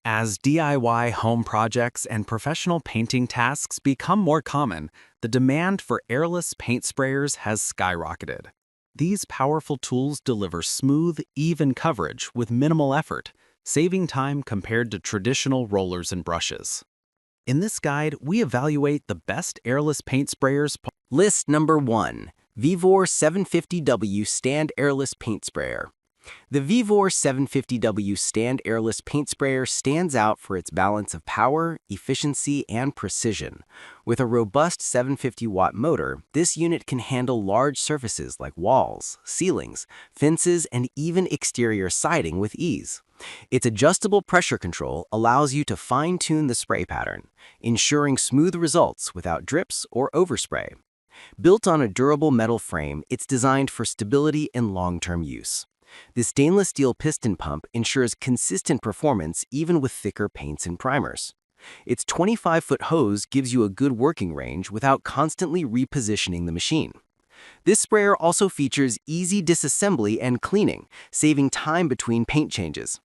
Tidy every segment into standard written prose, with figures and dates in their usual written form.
As DIY home projects and professional painting tasks become more common, the demand for airless paint sprayers has skyrocketed. These powerful tools deliver smooth, even coverage with minimal effort, saving time compared to traditional rollers and brushes. In this guide, we evaluate the best airless paint sprayers. List number 1. Vevor 750W Stand Airless Paint Sprayer. The Vevor 750W Stand Airless Paint Sprayer stands out for its balance of power, efficiency, and precision. With a robust 750-watt motor, this unit can handle large surfaces like walls, ceilings, fences, and even exterior siding with ease. Its adjustable pressure control allows you to fine-tune the spray pattern, ensuring smooth results without drips or overspray. Built on a durable metal frame, it's designed for stability and long-term use. The stainless steel piston pump ensures consistent performance even with thicker paints and primers. Its 25-foot hose gives you a good working range without constantly repositioning the machine. This sprayer also features easy disassembly and cleaning, saving time between paint changes.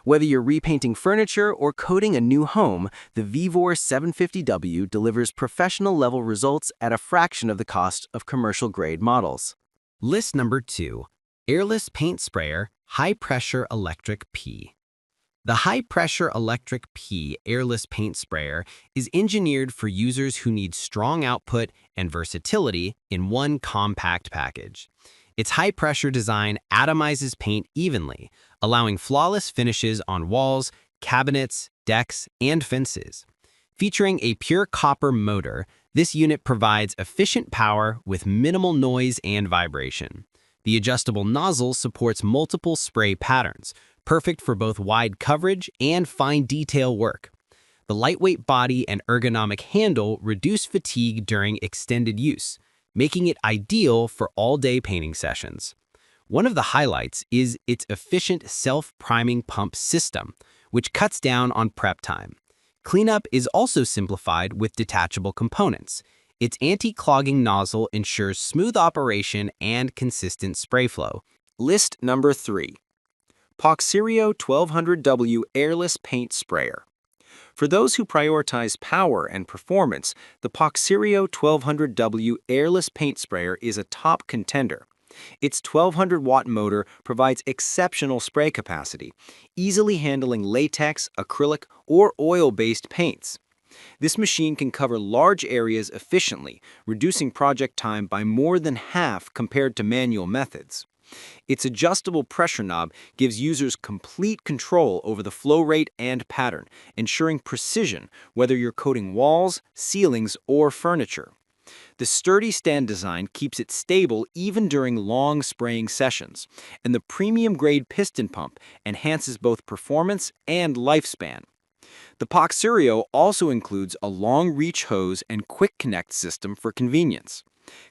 Whether you're repainting furniture or coating a new home, the Vevor 750W delivers professional-level results at a fraction of the cost of commercial-grade models. List number 2. Airless Paint Sprayer High Pressure Electric P. The High Pressure Electric P Airless Paint Sprayer is engineered for users who need strong output and versatility in one compact package. Its high-pressure design atomizes paint evenly, allowing flawless finishes on walls, cabinets, decks, and fences. Featuring a pure copper motor, this unit provides efficient power with minimal noise and vibration. The adjustable nozzle supports multiple spray patterns, perfect for both wide coverage and fine detail work. The lightweight body and ergonomic handle reduce fatigue during extended use, making it ideal for all-day painting sessions. One of the highlights is its efficient self-priming pump system, which cuts down on prep time. Cleanup is also simplified with detachable components. Its anti-clogging nozzle ensures smooth operation and consistent spray flow. List number 3. Poxirio 1200W Airless Paint Sprayer. For those who prioritize power and performance, the Poxirio 1200W Airless Paint Sprayer is a top contender. Its 1200-watt motor provides exceptional spray capacity, easily handling latex, acrylic, or oil-based paints. This machine can cover large areas efficiently, reducing project time by more than half compared to manual methods. Its adjustable pressure knob gives users complete control over the flow rate and pattern, ensuring precision whether you're coating walls, ceilings, or furniture. The sturdy stand design keeps it stable even during long spraying sessions, and the premium-grade piston pump enhances both performance and lifespan. The Poxirio also includes a long-reach hose and quick connect system for convenience.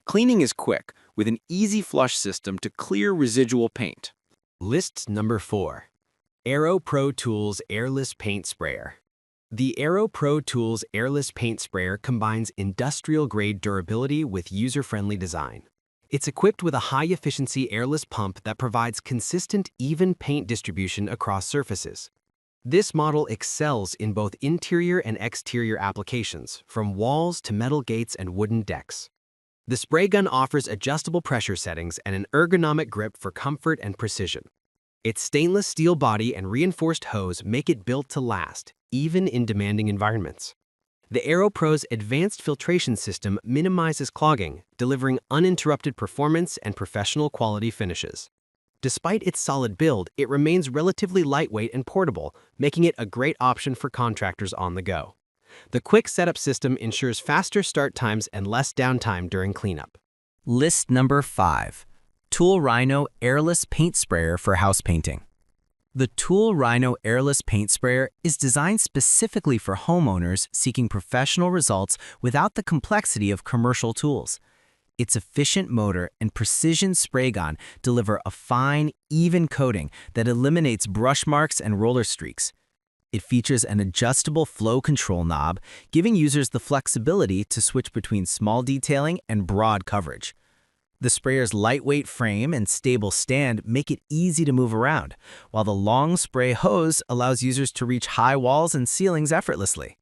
Cleaning is quick, with an easy flush system to clear residual paint. List number 4. Aero Pro Tools Airless Paint Sprayer. The Aero Pro Tools Airless Paint Sprayer combines industrial-grade durability with user-friendly design. It's equipped with a high-efficiency airless pump that provides consistent, even paint distribution across surfaces. This model excels in both interior and exterior applications, from walls to metal gates and wooden decks. The spray gun offers adjustable pressure settings and an ergonomic grip for comfort and precision. Its stainless steel body and reinforced hose make it built to last, even in demanding environments. The Aero Pro's advanced filtration system minimizes clogging, delivering uninterrupted performance and professional quality finishes. Despite its solid build, it remains relatively lightweight and portable, making it a great option for contractors on the go. The quick setup system ensures faster start times and less downtime during cleanup. List number 5. Tool Rhino Airless Paint Sprayer for House Painting. The Tool Rhino Airless Paint Sprayer is designed specifically for homeowners seeking professional results without the complexity of commercial tools. Its efficient motor and precision spray gun deliver a fine, even coating that eliminates brush marks and roller streaks. It features an adjustable flow control knob, giving users the flexibility to switch between small detailing and broad coverage. The sprayer's lightweight frame and stable stand make it easy to move around, while the long spray hose allows users to reach high walls and ceilings effortlessly.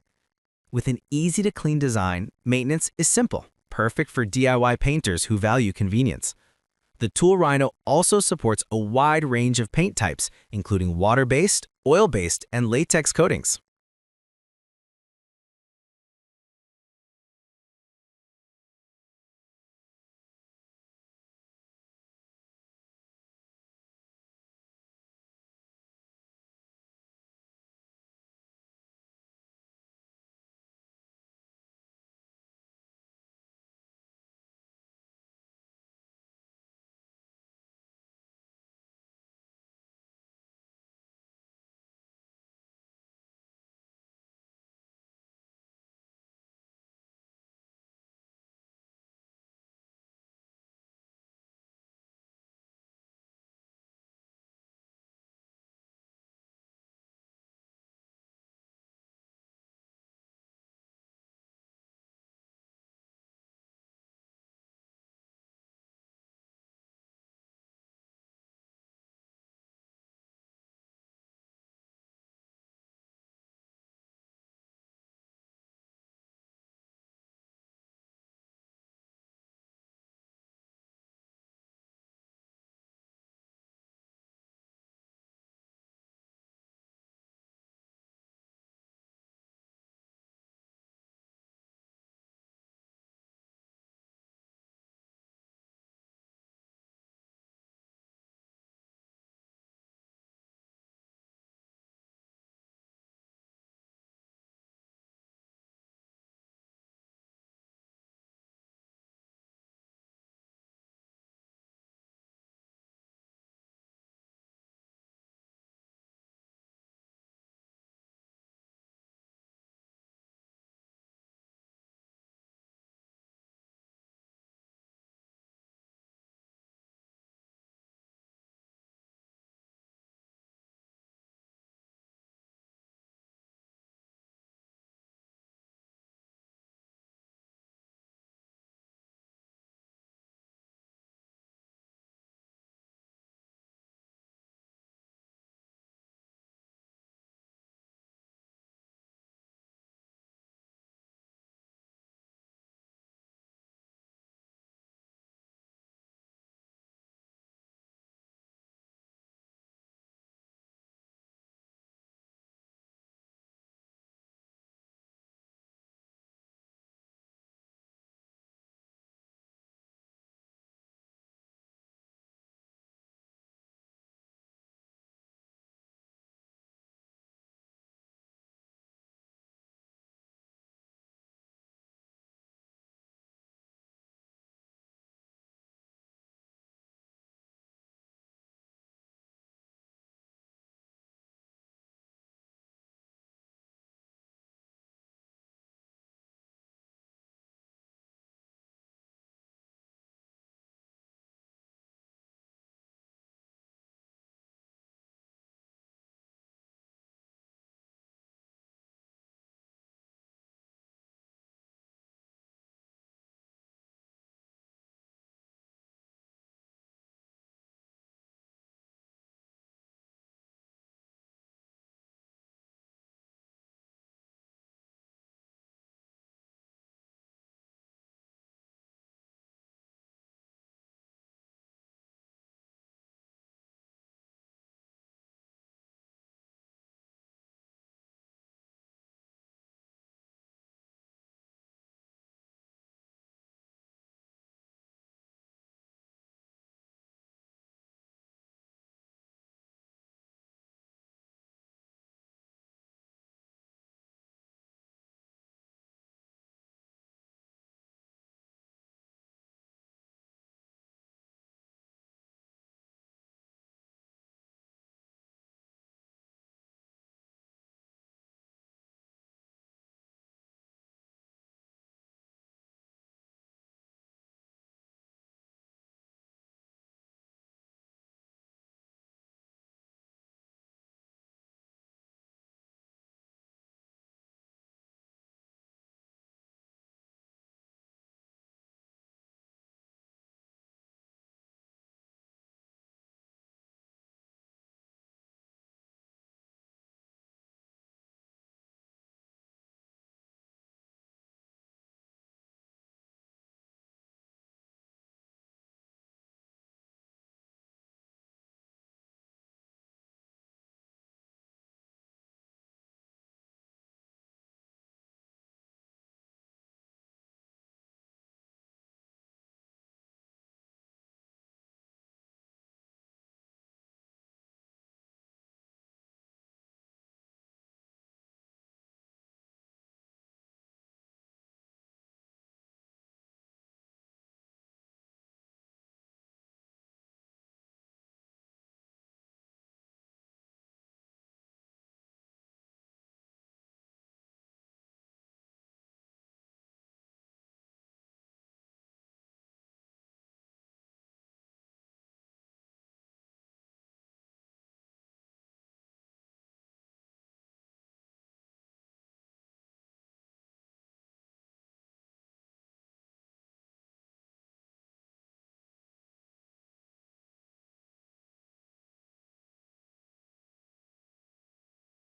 With an easy-to-clean design, maintenance is simple, perfect for DIY painters who value convenience. The Tool Rhino also supports a wide range of paint types, including water-based, oil-based, and latex coatings.